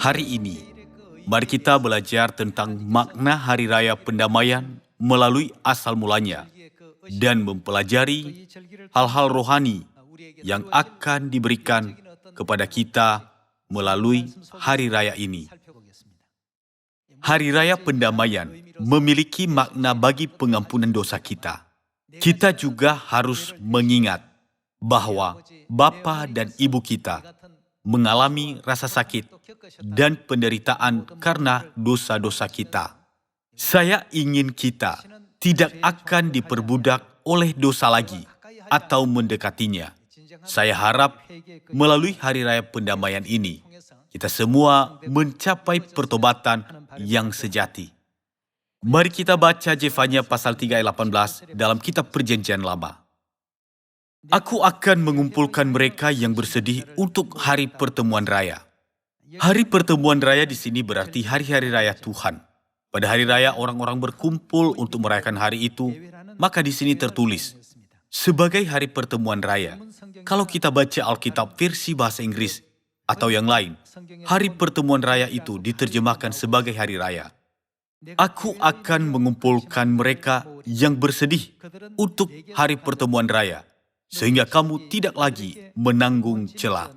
Hari ini, mari kita belajar tentang makna Hari Raya Pendamaian melalui asal mulanya dan mempelajari hal-hal rohani yang akan diberikan kepada kita melalui Hari Raya ini. Hari Raya Pendamaian memiliki makna bagi pengampunan dosa kita. Kita juga harus mengingat bahwa Bapa dan Ibu kita mengalami rasa sakit dan penderitaan karena dosa-dosa kita. Saya ingin kita tidak akan diperbudak oleh dosa lagi atau mendekatinya. Saya harap melalui Hari Raya Pendamaian ini, kita semua mencapai pertobatan yang sejati. Mari kita baca Zefanya pasal 3 ayat 18 dalam kitab Perjanjian Lama. Aku akan mengumpulkan mereka yang bersedih untuk hari pertemuan raya. Hari pertemuan raya di sini berarti hari-hari raya Tuhan. Pada hari raya orang-orang berkumpul untuk merayakan hari itu, maka di sini tertulis sebagai hari pertemuan raya. Kalau kita baca Alkitab versi bahasa Inggris atau yang lain, hari pertemuan raya itu diterjemahkan sebagai hari raya. Aku akan mengumpulkan mereka yang bersedih untuk hari pertemuan raya, sehingga kamu tidak lagi menanggung cela.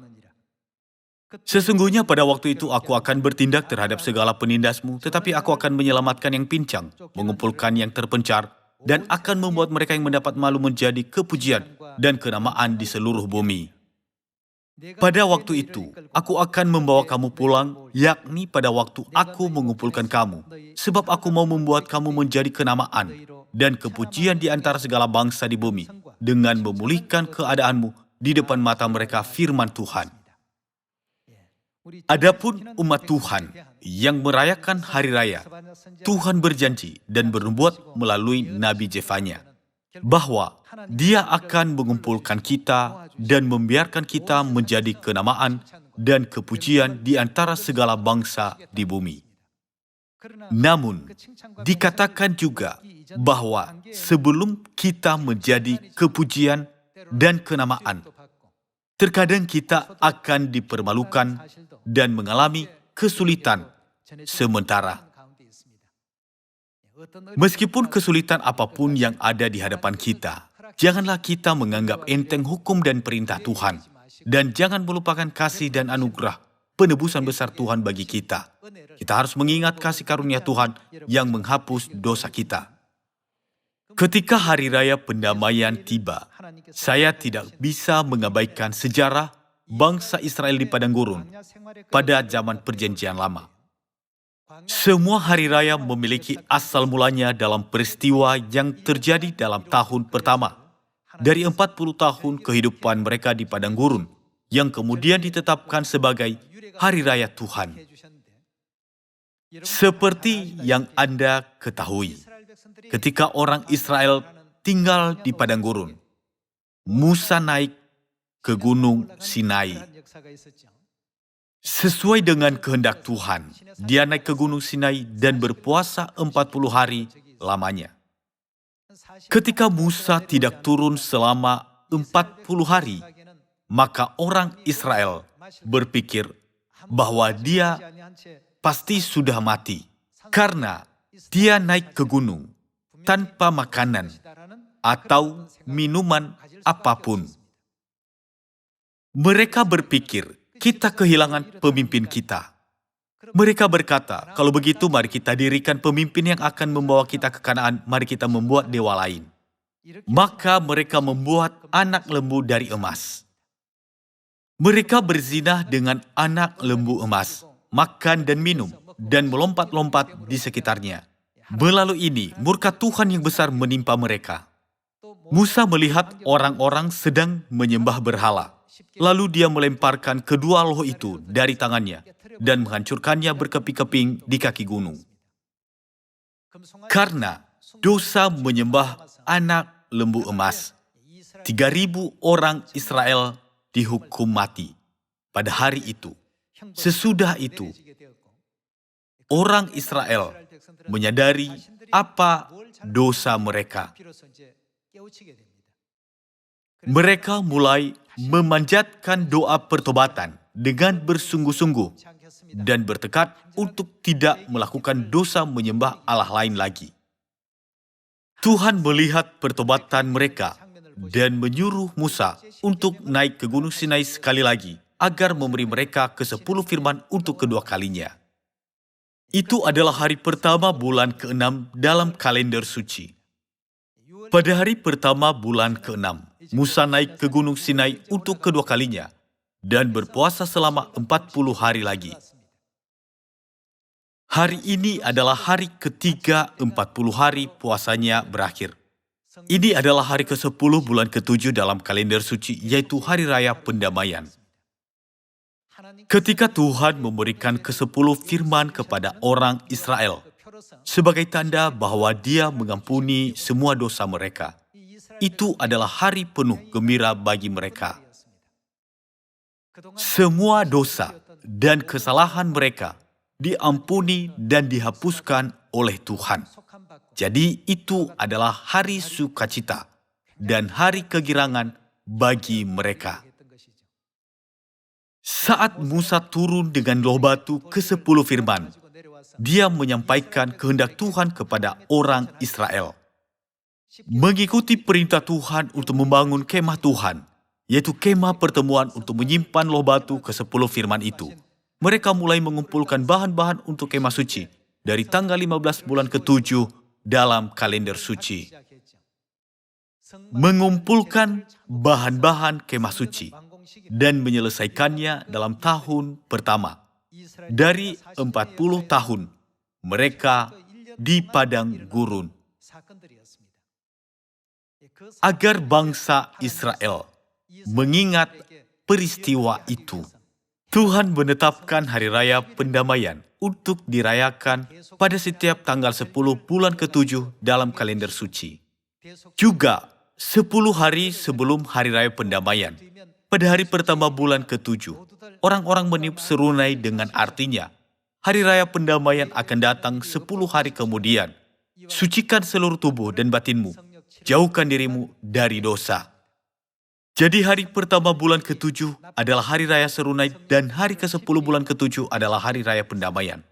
Sesungguhnya pada waktu itu aku akan bertindak terhadap segala penindasmu, tetapi aku akan menyelamatkan yang pincang, mengumpulkan yang terpencar, dan akan membuat mereka yang mendapat malu menjadi kepujian dan kenamaan di seluruh bumi. Pada waktu itu, aku akan membawa kamu pulang, yakni pada waktu aku mengumpulkan kamu, sebab aku mau membuat kamu menjadi kenamaan dan kepujian di antara segala bangsa di bumi, dengan memulihkan keadaanmu di depan mata mereka firman Tuhan. Adapun umat Tuhan yang merayakan hari raya, Tuhan berjanji dan bernubuat melalui Nabi Zefanya bahwa Dia akan mengumpulkan kita dan membiarkan kita menjadi kenamaan dan kepujian di antara segala bangsa di bumi. Namun, dikatakan juga bahwa sebelum kita menjadi kepujian dan kenamaan, terkadang kita akan dipermalukan dan mengalami kesulitan sementara. Meskipun kesulitan apapun yang ada di hadapan kita, janganlah kita menganggap enteng hukum dan perintah Tuhan, dan jangan melupakan kasih dan anugerah penebusan besar Tuhan bagi kita. Kita harus mengingat kasih karunia Tuhan yang menghapus dosa kita. Ketika Hari Raya Pendamaian tiba, saya tidak bisa mengabaikan sejarah bangsa Israel di padang gurun pada zaman Perjanjian Lama. Semua hari raya memiliki asal mulanya dalam peristiwa yang terjadi dalam tahun pertama dari 40 tahun kehidupan mereka di padang gurun yang kemudian ditetapkan sebagai hari raya Tuhan. Seperti yang Anda ketahui, ketika orang Israel tinggal di padang gurun, Musa naik ke Gunung Sinai. Sesuai dengan kehendak Tuhan, dia naik ke Gunung Sinai dan berpuasa 40 hari lamanya. Ketika Musa tidak turun selama 40 hari, maka orang Israel berpikir bahwa dia pasti sudah mati, karena dia naik ke gunung tanpa makanan atau minuman apapun. Mereka berpikir, kita kehilangan pemimpin kita. Mereka berkata, kalau begitu mari kita dirikan pemimpin yang akan membawa kita ke Kanaan, mari kita membuat dewa lain. Maka mereka membuat anak lembu dari emas. Mereka berzinah dengan anak lembu emas, makan dan minum, dan melompat-lompat di sekitarnya. Melalui ini, murka Tuhan yang besar menimpa mereka. Musa melihat orang-orang sedang menyembah berhala. Lalu dia melemparkan kedua loh itu dari tangannya dan menghancurkannya berkeping-keping di kaki gunung. Karena dosa menyembah anak lembu emas, 3.000 orang Israel dihukum mati pada hari itu. Sesudah itu, orang Israel menyadari apa dosa mereka. Mereka mulai memanjatkan doa pertobatan dengan bersungguh-sungguh dan bertekad untuk tidak melakukan dosa menyembah Allah lain lagi. Tuhan melihat pertobatan mereka dan menyuruh Musa untuk naik ke Gunung Sinai sekali lagi agar memberi mereka ke-10 firman untuk kedua kalinya. Itu adalah hari pertama bulan ke-6 dalam kalender suci. Pada hari pertama bulan ke-6, Musa naik ke Gunung Sinai untuk kedua kalinya dan berpuasa selama 40 hari lagi. Hari ini adalah hari ketiga 40 hari puasanya berakhir. Ini adalah hari ke-10 bulan ke-7 dalam kalender suci, yaitu Hari Raya Pendamaian. Ketika Tuhan memberikan ke-10 firman kepada orang Israel, sebagai tanda bahwa Dia mengampuni semua dosa mereka, itu adalah hari penuh gembira bagi mereka. Semua dosa dan kesalahan mereka diampuni dan dihapuskan oleh Tuhan. Jadi itu adalah hari sukacita dan hari kegirangan bagi mereka. Saat Musa turun dengan loh batu ke-10 firman, dia menyampaikan kehendak Tuhan kepada orang Israel. Mengikuti perintah Tuhan untuk membangun kemah Tuhan, yaitu kemah pertemuan untuk menyimpan loh batu ke-10 firman itu. Mereka mulai mengumpulkan bahan-bahan untuk kemah suci dari tanggal 15 bulan ke-7 dalam kalender suci. Mengumpulkan bahan-bahan kemah suci dan menyelesaikannya dalam tahun pertama. Dari 40 tahun mereka di padang gurun. Agar bangsa Israel mengingat peristiwa itu, Tuhan menetapkan Hari Raya Pendamaian untuk dirayakan pada setiap tanggal 10 bulan ke-7 dalam kalender suci. Juga 10 hari sebelum Hari Raya Pendamaian, pada hari pertama bulan ke-7, orang-orang meniup serunai dengan artinya, Hari Raya Pendamaian akan datang 10 hari kemudian. Sucikan seluruh tubuh dan batinmu, jauhkan dirimu dari dosa. Jadi hari pertama bulan ke-7 adalah Hari Raya Serunai dan hari ke-10 bulan ke-7 adalah Hari Raya Pendamaian.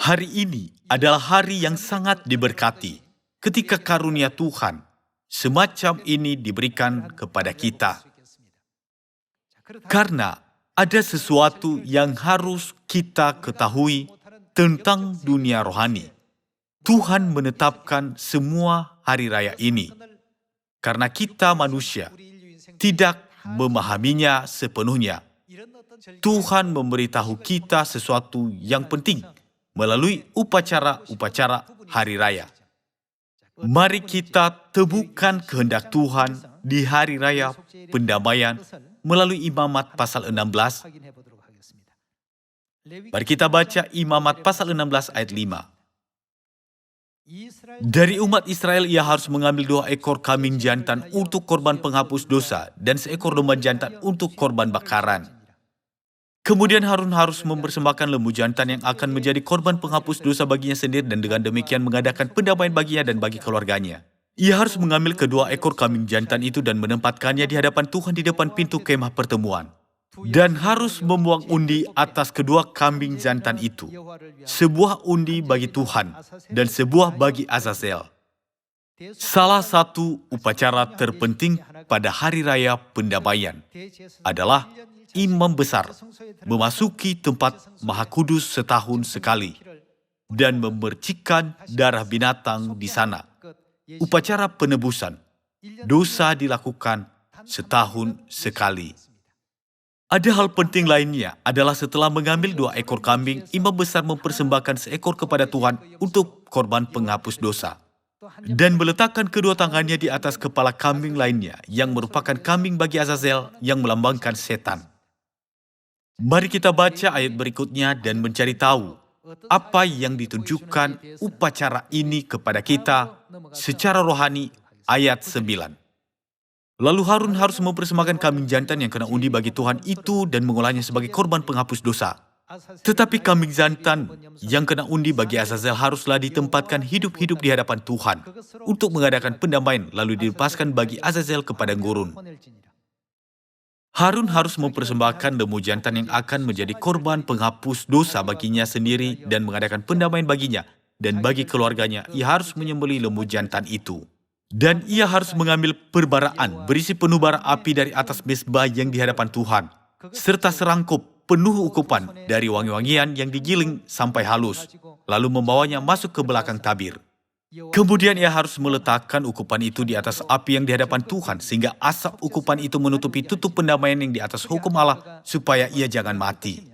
Hari ini adalah hari yang sangat diberkati ketika karunia Tuhan semacam ini diberikan kepada kita. Karena ada sesuatu yang harus kita ketahui tentang dunia rohani. Tuhan menetapkan semua hari raya ini karena kita manusia tidak memahaminya sepenuhnya. Tuhan memberitahu kita sesuatu yang penting melalui upacara-upacara hari raya. Mari kita temukan kehendak Tuhan di Hari Raya Pendamaian melalui Imamat pasal 16. Mari kita baca Imamat pasal 16 ayat 5. Dari umat Israel ia harus mengambil 2 ekor kambing jantan untuk korban penghapus dosa dan seekor domba jantan untuk korban bakaran. Kemudian Harun harus mempersembahkan lembu jantan yang akan menjadi korban penghapus dosa baginya sendiri dan dengan demikian mengadakan pendamaian baginya dan bagi keluarganya. Ia harus mengambil kedua ekor kambing jantan itu dan menempatkannya di hadapan Tuhan di depan pintu kemah pertemuan. Dan harus membuang undi atas kedua kambing jantan itu. Sebuah undi bagi Tuhan dan sebuah bagi Azazel. Salah satu upacara terpenting pada Hari Raya Pendamaian adalah imam besar memasuki tempat Maha Kudus setahun sekali dan memercikkan darah binatang di sana. Upacara penebusan, dosa dilakukan setahun sekali. Ada hal penting lainnya adalah setelah mengambil 2 ekor kambing, imam besar mempersembahkan seekor kepada Tuhan untuk korban penghapus dosa. Dan meletakkan kedua tangannya di atas kepala kambing lainnya yang merupakan kambing bagi Azazel yang melambangkan setan. Mari kita baca ayat berikutnya dan mencari tahu apa yang ditunjukkan upacara ini kepada kita secara rohani. Ayat 9. Lalu Harun harus mempersembahkan kambing jantan yang kena undi bagi Tuhan itu dan mengolahnya sebagai korban penghapus dosa. Tetapi kambing jantan yang kena undi bagi Azazel haruslah ditempatkan hidup-hidup di hadapan Tuhan untuk mengadakan pendamaian lalu dilepaskan bagi Azazel ke padang gurun. Harun harus mempersembahkan lembu jantan yang akan menjadi korban penghapus dosa baginya sendiri dan mengadakan pendamaian baginya. Dan bagi keluarganya, ia harus menyembelih lembu jantan itu. Dan ia harus mengambil perbaraan berisi penuh bara api dari atas mezbah yang di hadapan Tuhan, serta serangkup penuh ukupan dari wangi-wangian yang digiling sampai halus, lalu membawanya masuk ke belakang tabir. Kemudian ia harus meletakkan ukupan itu di atas api yang di hadapan Tuhan, sehingga asap ukupan itu menutupi tutup pendamaian yang di atas hukum Allah, supaya ia jangan mati.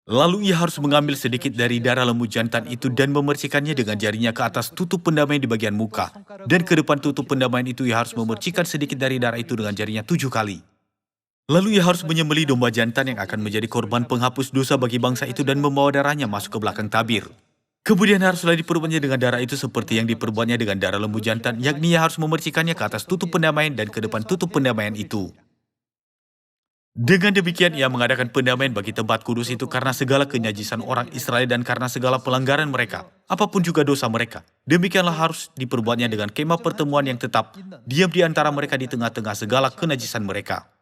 Lalu ia harus mengambil sedikit dari darah lembu jantan itu dan memercikannya dengan jarinya ke atas tutup pendamaian di bagian muka. Dan ke depan tutup pendamaian itu ia harus memercikan sedikit dari darah itu dengan jarinya 7 kali. Lalu ia harus menyembelih domba jantan yang akan menjadi korban penghapus dosa bagi bangsa itu dan membawa darahnya masuk ke belakang tabir. Kemudian haruslah diperbuatnya dengan darah itu seperti yang diperbuatnya dengan darah lembu jantan, yakni ia harus memercikannya ke atas tutup pendamaian dan ke depan tutup pendamaian itu. Dengan demikian ia mengadakan pendamaian bagi tempat kudus itu karena segala kenyajisan orang Israel dan karena segala pelanggaran mereka, apapun juga dosa mereka. Demikianlah harus diperbuatnya dengan kemah pertemuan yang tetap, diam di antara mereka di tengah-tengah segala kenajisan mereka.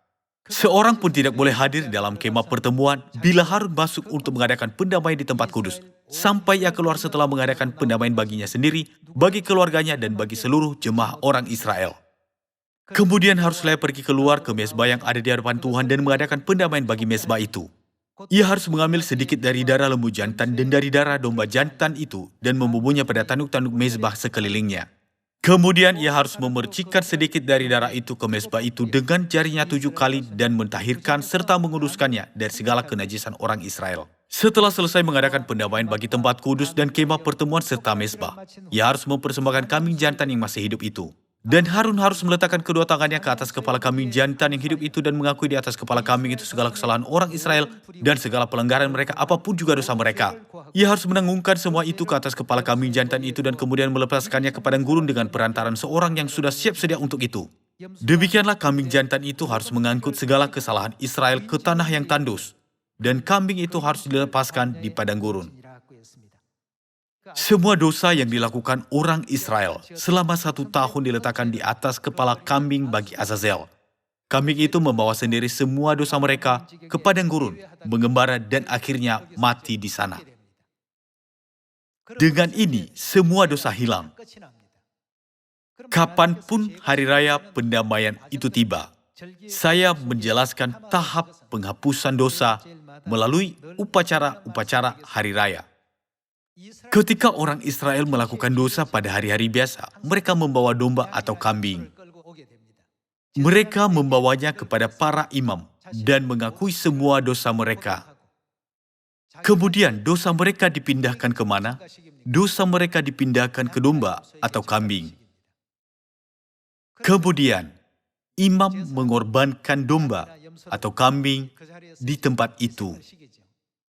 Seorang pun tidak boleh hadir dalam kemah pertemuan bila Harun masuk untuk mengadakan pendamaian di tempat kudus, sampai ia keluar setelah mengadakan pendamaian baginya sendiri, bagi keluarganya dan bagi seluruh jemaah orang Israel. Kemudian haruslah ia pergi keluar ke mezbah yang ada di hadapan Tuhan dan mengadakan pendamaian bagi mezbah itu. Ia harus mengambil sedikit dari darah lembu jantan dan dari darah domba jantan itu dan membubuhnya pada tanduk-tanduk mezbah sekelilingnya. Kemudian ia harus memercikan sedikit dari darah itu ke mezbah itu dengan jarinya 7 kali dan mentahirkan serta menguduskannya dari segala kenajisan orang Israel. Setelah selesai mengadakan pendamaian bagi tempat kudus dan kemah pertemuan serta mezbah, ia harus mempersembahkan kambing jantan yang masih hidup itu. Dan Harun harus meletakkan kedua tangannya ke atas kepala kambing jantan yang hidup itu dan mengakui di atas kepala kambing itu segala kesalahan orang Israel dan segala pelanggaran mereka apapun juga dosa mereka. Ia harus menanggungkan semua itu ke atas kepala kambing jantan itu dan kemudian melepaskannya ke padang gurun dengan perantaran seorang yang sudah siap sedia untuk itu. Demikianlah kambing jantan itu harus mengangkut segala kesalahan Israel ke tanah yang tandus, dan kambing itu harus dilepaskan di padang gurun. Semua dosa yang dilakukan orang Israel selama 1 tahun diletakkan di atas kepala kambing bagi Azazel. Kambing itu membawa sendiri semua dosa mereka ke padang gurun, mengembara dan akhirnya mati di sana. Dengan ini, semua dosa hilang. Kapanpun hari raya pendamaian itu tiba, saya menjelaskan tahap penghapusan dosa melalui upacara-upacara hari raya. Ketika orang Israel melakukan dosa pada hari-hari biasa, mereka membawa domba atau kambing. Mereka membawanya kepada para imam dan mengakui semua dosa mereka. Kemudian dosa mereka dipindahkan kemana? Dosa mereka dipindahkan ke domba atau kambing. Kemudian, imam mengorbankan domba atau kambing di tempat itu.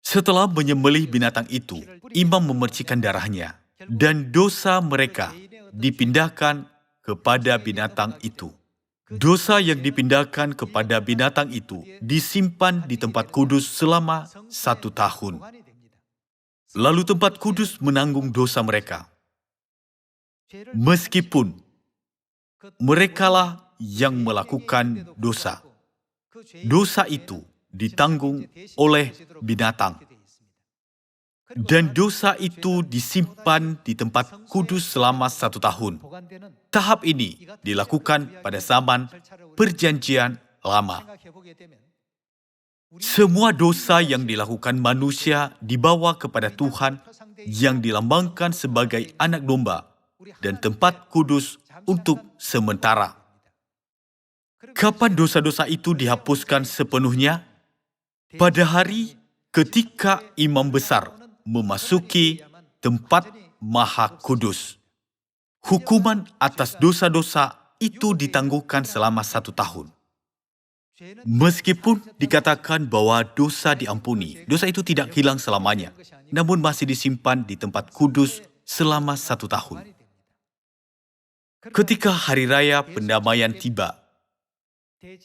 Setelah menyembelih binatang itu, imam memercikan darahnya, dan dosa mereka dipindahkan kepada binatang itu. Dosa yang dipindahkan kepada binatang itu disimpan di tempat kudus selama 1 tahun. Lalu tempat kudus menanggung dosa mereka. Meskipun merekalah yang melakukan dosa, dosa itu ditanggung oleh binatang. Dan dosa itu disimpan di tempat kudus selama 1 tahun. Tahap ini dilakukan pada zaman Perjanjian Lama. Semua dosa yang dilakukan manusia dibawa kepada Tuhan yang dilambangkan sebagai anak domba dan tempat kudus untuk sementara. Kapan dosa-dosa itu dihapuskan sepenuhnya? Pada hari ketika imam besar memasuki tempat maha kudus. Hukuman atas dosa-dosa itu ditangguhkan selama 1 tahun. Meskipun dikatakan bahwa dosa diampuni, dosa itu tidak hilang selamanya, namun masih disimpan di tempat kudus selama 1 tahun. Ketika hari raya pendamaian tiba,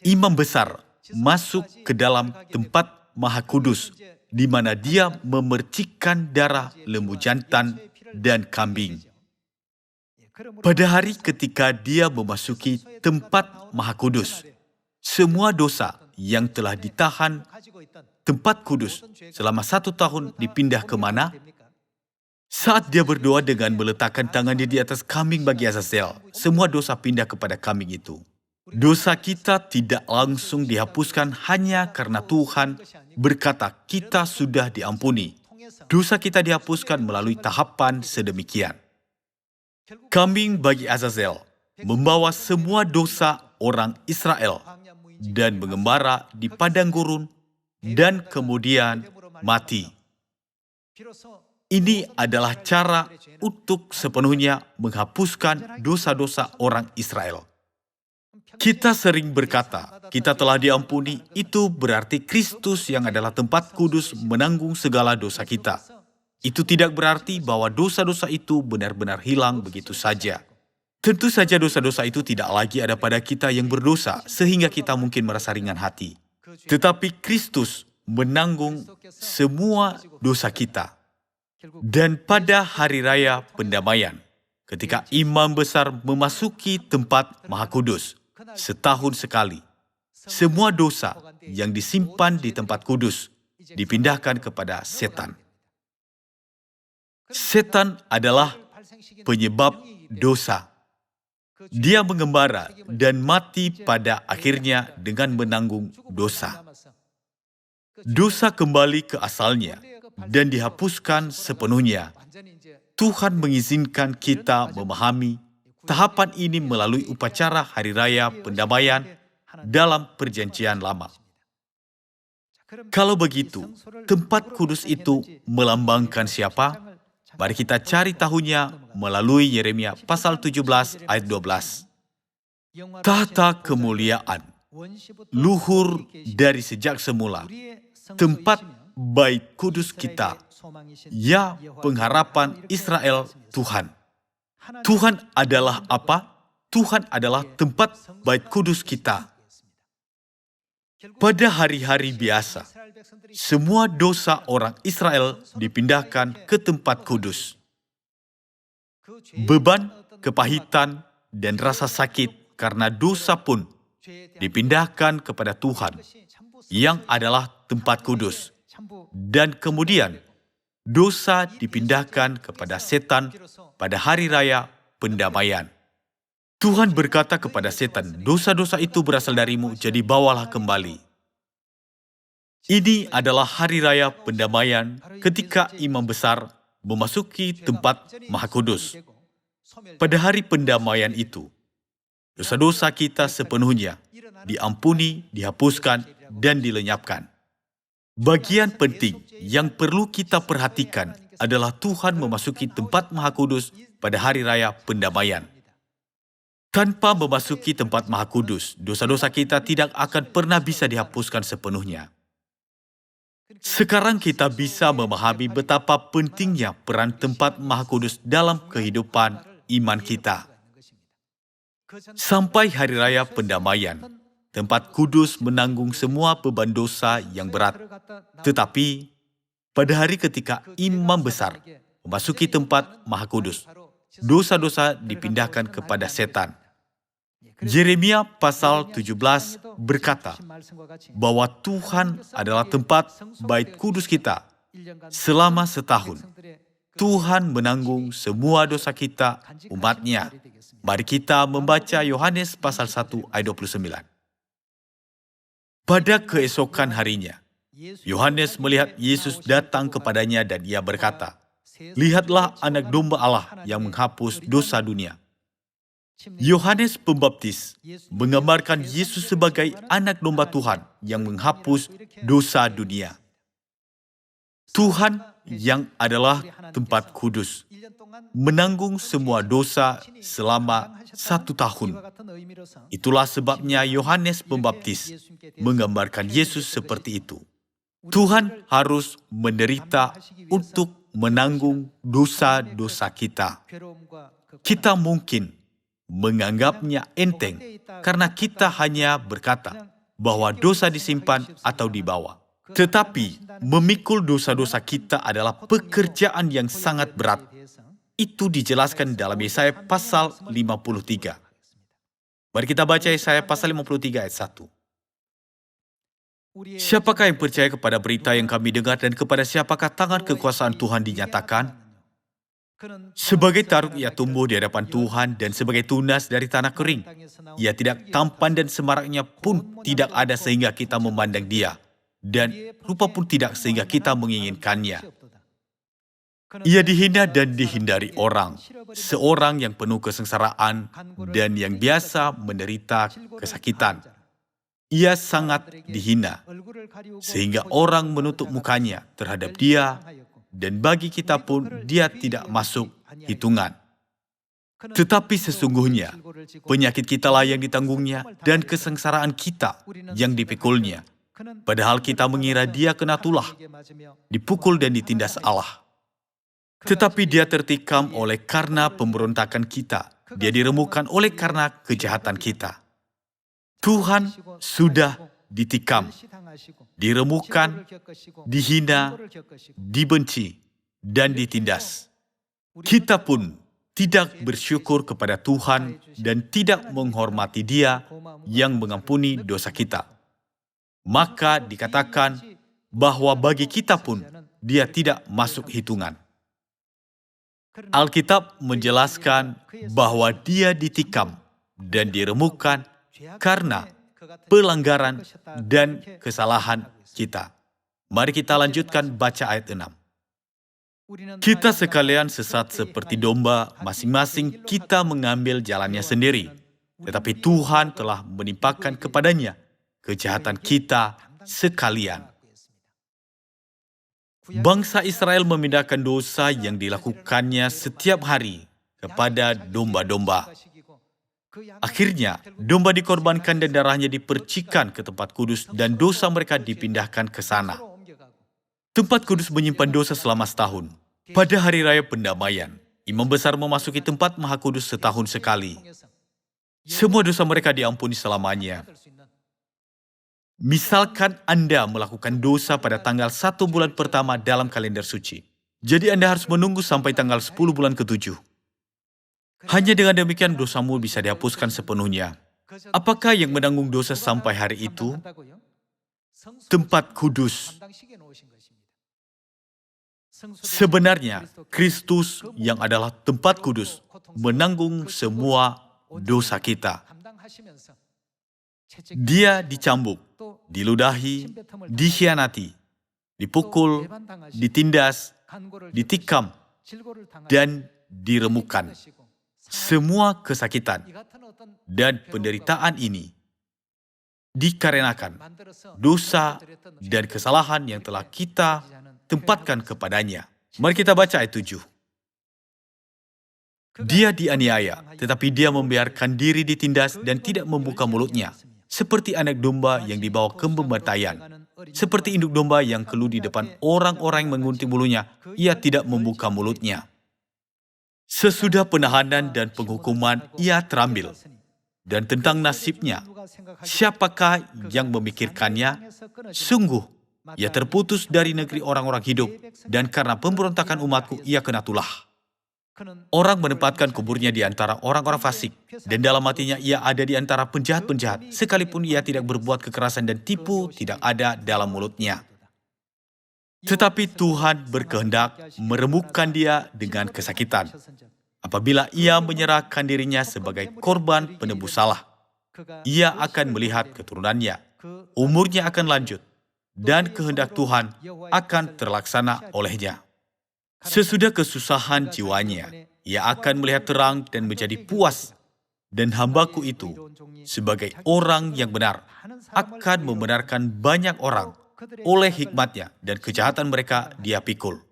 imam besar masuk ke dalam tempat Maha Kudus, di mana dia memercikan darah lembu jantan dan kambing. Pada hari ketika dia memasuki tempat Maha Kudus, semua dosa yang telah ditahan tempat kudus selama 1 tahun dipindah ke mana? Saat dia berdoa dengan meletakkan tangannya di atas kambing bagi Azazel, semua dosa pindah kepada kambing itu. Dosa kita tidak langsung dihapuskan hanya karena Tuhan berkata kita sudah diampuni. Dosa kita dihapuskan melalui tahapan sedemikian. Kambing bagi Azazel membawa semua dosa orang Israel dan mengembara di padang gurun dan kemudian mati. Ini adalah cara untuk sepenuhnya menghapuskan dosa-dosa orang Israel. Kita sering berkata, kita telah diampuni, itu berarti Kristus yang adalah tempat kudus menanggung segala dosa kita. Itu tidak berarti bahwa dosa-dosa itu benar-benar hilang begitu saja. Tentu saja dosa-dosa itu tidak lagi ada pada kita yang berdosa, sehingga kita mungkin merasa ringan hati. Tetapi Kristus menanggung semua dosa kita. Dan pada hari raya pendamaian, ketika imam besar memasuki tempat Maha Kudus, setahun sekali, semua dosa yang disimpan di tempat kudus dipindahkan kepada setan. Setan adalah penyebab dosa. Dia mengembara dan mati pada akhirnya dengan menanggung dosa. Dosa kembali ke asalnya dan dihapuskan sepenuhnya. Tuhan mengizinkan kita memahami tahapan ini melalui upacara Hari Raya Pendamaian dalam Perjanjian Lama. Kalau begitu, tempat kudus itu melambangkan siapa? Mari kita cari tahunya melalui Yeremia pasal 17 ayat 12. Tahta kemuliaan, luhur dari sejak semula, tempat bait kudus kita, ya pengharapan Israel Tuhan. Tuhan adalah apa? Tuhan adalah tempat bait kudus kita. Pada hari-hari biasa, semua dosa orang Israel dipindahkan ke tempat kudus. Beban, kepahitan, dan rasa sakit karena dosa pun dipindahkan kepada Tuhan, yang adalah tempat kudus. Dan kemudian, dosa dipindahkan kepada setan pada hari raya pendamaian. Tuhan berkata kepada setan, dosa-dosa itu berasal darimu, jadi bawalah kembali. Ini adalah hari raya pendamaian ketika imam besar memasuki tempat Maha Kudus. Pada hari pendamaian itu, dosa-dosa kita sepenuhnya diampuni, dihapuskan, dan dilenyapkan. Bagian penting yang perlu kita perhatikan adalah Tuhan memasuki tempat Maha Kudus pada hari raya pendamaian. Tanpa memasuki tempat Maha Kudus, dosa-dosa kita tidak akan pernah bisa dihapuskan sepenuhnya. Sekarang kita bisa memahami betapa pentingnya peran tempat Maha Kudus dalam kehidupan iman kita. Sampai hari raya pendamaian, tempat kudus menanggung semua beban dosa yang berat. Tetapi, pada hari ketika imam besar memasuki tempat Maha Kudus, dosa-dosa dipindahkan kepada setan. Yeremia pasal 17 berkata bahwa Tuhan adalah tempat bait kudus kita selama setahun. Tuhan menanggung semua dosa kita, umatnya. Mari kita membaca Yohanes pasal 1 ayat 29. Pada keesokan harinya, Yohanes melihat Yesus datang kepadanya dan ia berkata, "Lihatlah anak domba Allah yang menghapus dosa dunia." Yohanes Pembaptis menggambarkan Yesus sebagai anak domba Tuhan yang menghapus dosa dunia. Tuhan yang adalah tempat kudus menanggung semua dosa selama 1 tahun. Itulah sebabnya Yohanes Pembaptis menggambarkan Yesus seperti itu. Tuhan harus menderita untuk menanggung dosa-dosa kita. Kita mungkin menganggapnya enteng karena kita hanya berkata bahwa dosa disimpan atau dibawa. Tetapi memikul dosa-dosa kita adalah pekerjaan yang sangat berat. Itu dijelaskan dalam Yesaya pasal 53. Mari kita baca Yesaya pasal 53 ayat 1. Siapakah yang percaya kepada berita yang kami dengar dan kepada siapakah tangan kekuasaan Tuhan dinyatakan? Sebagai taruk ia tumbuh di hadapan Tuhan dan sebagai tunas dari tanah kering. Ia tidak tampan dan semaraknya pun tidak ada sehingga kita memandang dia. Dan rupa pun tidak sehingga kita menginginkannya. Ia dihina dan dihindari orang. Seorang yang penuh kesengsaraan dan yang biasa menderita kesakitan. Ia sangat dihina, sehingga orang menutup mukanya terhadap dia, dan bagi kita pun dia tidak masuk hitungan. Tetapi sesungguhnya, penyakit kitalah yang ditanggungnya, dan kesengsaraan kita yang dipikulnya. Padahal kita mengira dia kena tulah, dipukul dan ditindas Allah. Tetapi dia tertikam oleh karena pemberontakan kita, dia diremukkan oleh karena kejahatan kita. Tuhan sudah ditikam, diremukkan, dihina, dibenci, dan ditindas. Kita pun tidak bersyukur kepada Tuhan dan tidak menghormati Dia yang mengampuni dosa kita. Maka dikatakan bahwa bagi kita pun Dia tidak masuk hitungan. Alkitab menjelaskan bahwa Dia ditikam dan diremukkan karena pelanggaran dan kesalahan kita. Mari kita lanjutkan baca ayat 6. Kita sekalian sesat seperti domba, masing-masing kita mengambil jalannya sendiri. Tetapi Tuhan telah menimpakan kepadanya kejahatan kita sekalian. Bangsa Israel memindahkan dosa yang dilakukannya setiap hari kepada domba-domba. Akhirnya, domba dikorbankan dan darahnya dipercikan ke tempat kudus dan dosa mereka dipindahkan ke sana. Tempat kudus menyimpan dosa selama setahun. Pada hari raya pendamaian, imam besar memasuki tempat maha kudus setahun sekali. Semua dosa mereka diampuni selamanya. Misalkan Anda melakukan dosa pada tanggal 1 bulan pertama dalam kalender suci. Jadi Anda harus menunggu sampai tanggal 10 bulan ke-7. Hanya dengan demikian dosamu bisa dihapuskan sepenuhnya. Apakah yang menanggung dosa sampai hari itu? Tempat kudus. Sebenarnya, Kristus yang adalah tempat kudus menanggung semua dosa kita. Dia dicambuk, diludahi, dikhianati, dipukul, ditindas, ditikam, dan diremukkan. Semua kesakitan dan penderitaan ini dikarenakan dosa dan kesalahan yang telah kita tempatkan kepadanya. Mari kita baca ayat 7. Dia dianiaya, tetapi dia membiarkan diri ditindas dan tidak membuka mulutnya. Seperti anak domba yang dibawa ke pembantaian. Seperti induk domba yang keluh di depan orang-orang yang mengunting bulunya, ia tidak membuka mulutnya. Sesudah penahanan dan penghukuman, ia terambil. Dan tentang nasibnya, siapakah yang memikirkannya? Sungguh, ia terputus dari negeri orang-orang hidup, dan karena pemberontakan umatku, ia kena tulah. Orang menempatkan kuburnya di antara orang-orang fasik, dan dalam hatinya ia ada di antara penjahat-penjahat, sekalipun ia tidak berbuat kekerasan dan tipu tidak ada dalam mulutnya. Tetapi Tuhan berkehendak meremukkan dia dengan kesakitan. Apabila ia menyerahkan dirinya sebagai korban penebus salah, ia akan melihat keturunannya, umurnya akan lanjut, dan kehendak Tuhan akan terlaksana olehnya. Sesudah kesusahan jiwanya, ia akan melihat terang dan menjadi puas. Dan hambaku itu, sebagai orang yang benar, akan membenarkan banyak orang oleh hikmatnya dan kejahatan mereka dia pikul.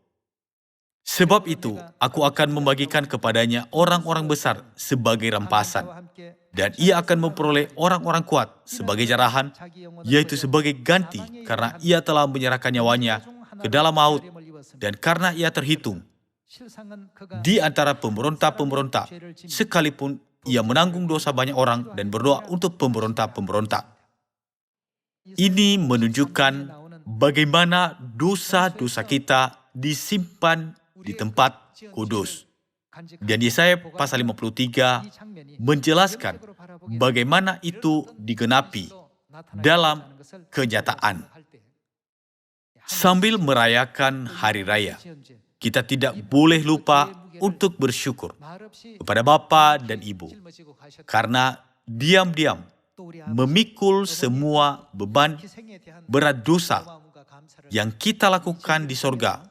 Sebab itu, aku akan membagikan kepadanya orang-orang besar sebagai rampasan. Dan ia akan memperoleh orang-orang kuat sebagai jarahan, yaitu sebagai ganti karena ia telah menyerahkan nyawanya ke dalam maut dan karena ia terhitung di antara pemberontak-pemberontak, sekalipun ia menanggung dosa banyak orang dan berdoa untuk pemberontak-pemberontak. Ini menunjukkan bagaimana dosa-dosa kita disimpan di tempat kudus. Dan Yesaya pasal 53 menjelaskan bagaimana itu digenapi dalam kenyataan. Sambil merayakan hari raya, kita tidak boleh lupa untuk bersyukur kepada Bapa dan Ibu, karena diam-diam memikul semua beban berat dosa yang kita lakukan di sorga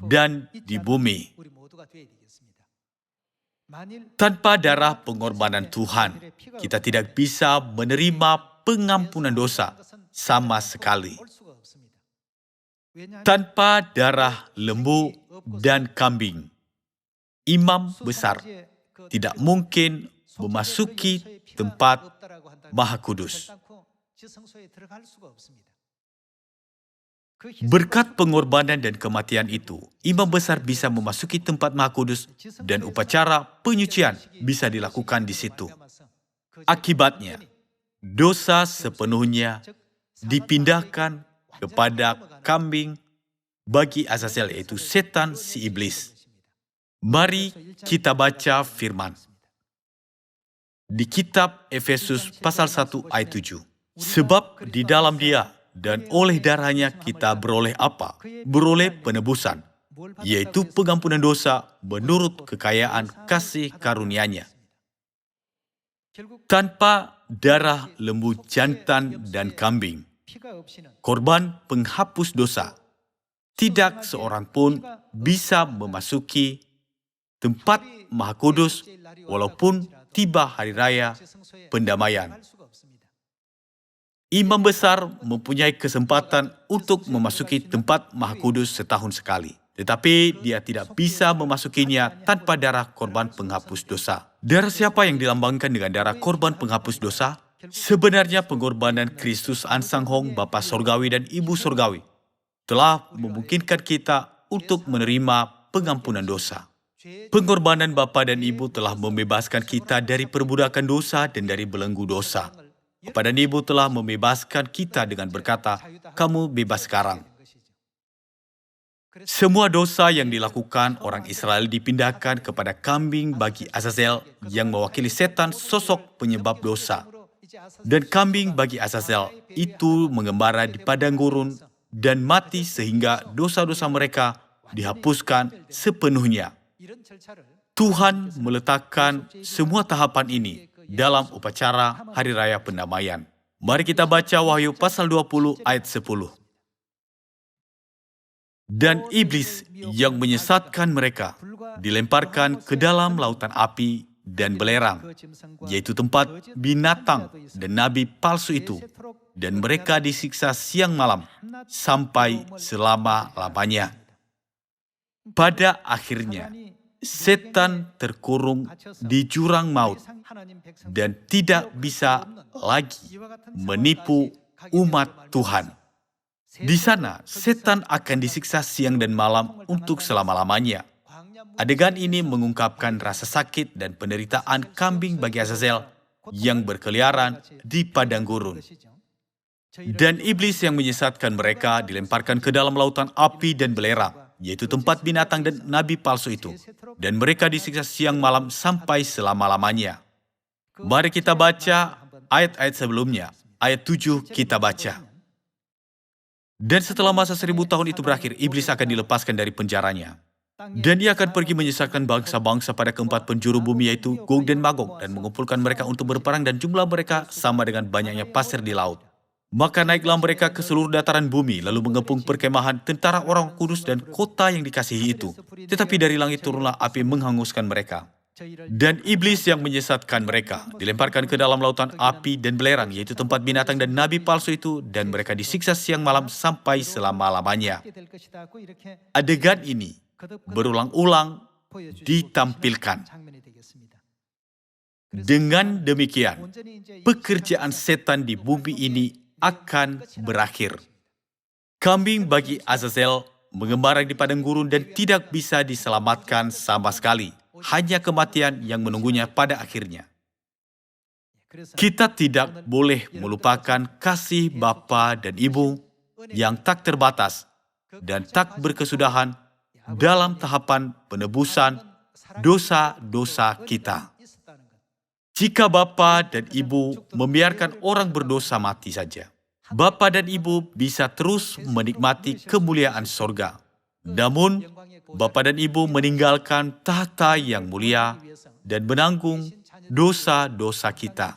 dan di bumi. Tanpa darah pengorbanan Tuhan, kita tidak bisa menerima pengampunan dosa sama sekali. Tanpa darah lembu dan kambing, imam besar tidak mungkin memasuki tempat Maha Kudus. Berkat pengorbanan dan kematian itu, imam besar bisa memasuki tempat Maha Kudus dan upacara penyucian bisa dilakukan di situ. Akibatnya, dosa sepenuhnya dipindahkan kepada kambing bagi Azazel, yaitu setan si iblis. Mari kita baca firman di kitab Efesus pasal 1 ayat 7. Sebab di dalam Dia dan oleh darahnya kita beroleh apa? Beroleh penebusan, yaitu pengampunan dosa menurut kekayaan kasih karunia-Nya. Tanpa darah lembu jantan dan kambing, korban penghapus dosa, tidak seorang pun bisa memasuki tempat Maha Kudus walaupun tiba hari raya pendamaian. Imam besar mempunyai kesempatan untuk memasuki tempat Maha Kudus setahun sekali. Tetapi dia tidak bisa memasukinya tanpa darah korban penghapus dosa. Darah siapa yang dilambangkan dengan darah korban penghapus dosa? Sebenarnya pengorbanan Kristus Ansang Hong, Bapa Sorgawi dan Ibu Sorgawi, telah memungkinkan kita untuk menerima pengampunan dosa. Pengorbanan Bapa dan Ibu telah membebaskan kita dari perbudakan dosa dan dari belenggu dosa. Bapa dan Ibu telah membebaskan kita dengan berkata, "Kamu bebas sekarang." Semua dosa yang dilakukan orang Israel dipindahkan kepada kambing bagi Azazel yang mewakili setan, sosok penyebab dosa. Dan kambing bagi Azazel itu mengembara di padang gurun dan mati sehingga dosa-dosa mereka dihapuskan sepenuhnya. Tuhan meletakkan semua tahapan ini dalam upacara Hari Raya Pendamaian. Mari kita baca Wahyu pasal 20 ayat 10. Dan iblis yang menyesatkan mereka dilemparkan ke dalam lautan api dan belerang, yaitu tempat binatang dan nabi palsu itu, dan mereka disiksa siang malam sampai selama-lamanya. Pada akhirnya, setan terkurung di jurang maut dan tidak bisa lagi menipu umat Tuhan. Di sana, setan akan disiksa siang dan malam untuk selama-lamanya. Adegan ini mengungkapkan rasa sakit dan penderitaan kambing bagi Azazel yang berkeliaran di padang gurun. Dan iblis yang menyesatkan mereka dilemparkan ke dalam lautan api dan belerang, yaitu tempat binatang dan nabi palsu itu, dan mereka disiksa siang malam sampai selama-lamanya. Mari kita baca ayat-ayat sebelumnya. Ayat 7 kita baca. Dan setelah masa 1000 tahun itu berakhir, iblis akan dilepaskan dari penjaranya. Dan dia akan pergi menyesatkan bangsa-bangsa pada keempat penjuru bumi, yaitu Gog dan Magog, dan mengumpulkan mereka untuk berperang, dan jumlah mereka sama dengan banyaknya pasir di laut. Maka naiklah mereka ke seluruh dataran bumi, lalu mengepung perkemahan tentara orang kudus dan kota yang dikasihi itu. Tetapi dari langit turunlah api menghanguskan mereka. Dan iblis yang menyesatkan mereka dilemparkan ke dalam lautan api dan belerang, yaitu tempat binatang dan nabi palsu itu, dan mereka disiksa siang malam sampai selama-lamanya. Adegan ini berulang-ulang ditampilkan. Dengan demikian, pekerjaan setan di bumi ini akan berakhir. Kambing bagi Azazel mengembara di padang gurun dan tidak bisa diselamatkan sama sekali. Hanya kematian yang menunggunya pada akhirnya. Kita tidak boleh melupakan kasih Bapa dan Ibu yang tak terbatas dan tak berkesudahan dalam tahapan penebusan dosa-dosa kita. Jika Bapa dan Ibu membiarkan orang berdosa mati saja, Bapa dan Ibu bisa terus menikmati kemuliaan sorga. Namun, Bapa dan Ibu meninggalkan tahta yang mulia dan menanggung dosa-dosa kita.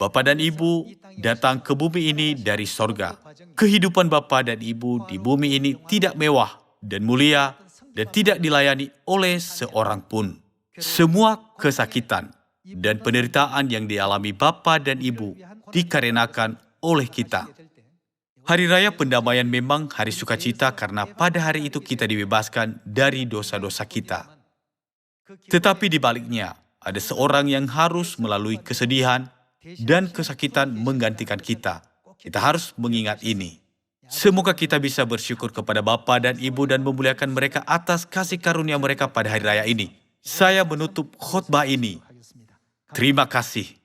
Bapa dan Ibu datang ke bumi ini dari sorga. Kehidupan Bapa dan Ibu di bumi ini tidak mewah dan mulia dan tidak dilayani oleh seorang pun. Semua kesakitan dan penderitaan yang dialami Bapa dan Ibu dikarenakan oleh kita. Hari Raya Pendamaian memang hari sukacita karena pada hari itu kita dibebaskan dari dosa-dosa kita. Tetapi di baliknya, ada seorang yang harus melalui kesedihan dan kesakitan menggantikan kita. Kita harus mengingat ini. Semoga kita bisa bersyukur kepada Bapa dan Ibu dan memuliakan mereka atas kasih karunia mereka pada hari raya ini. Saya menutup khotbah ini. Terima kasih.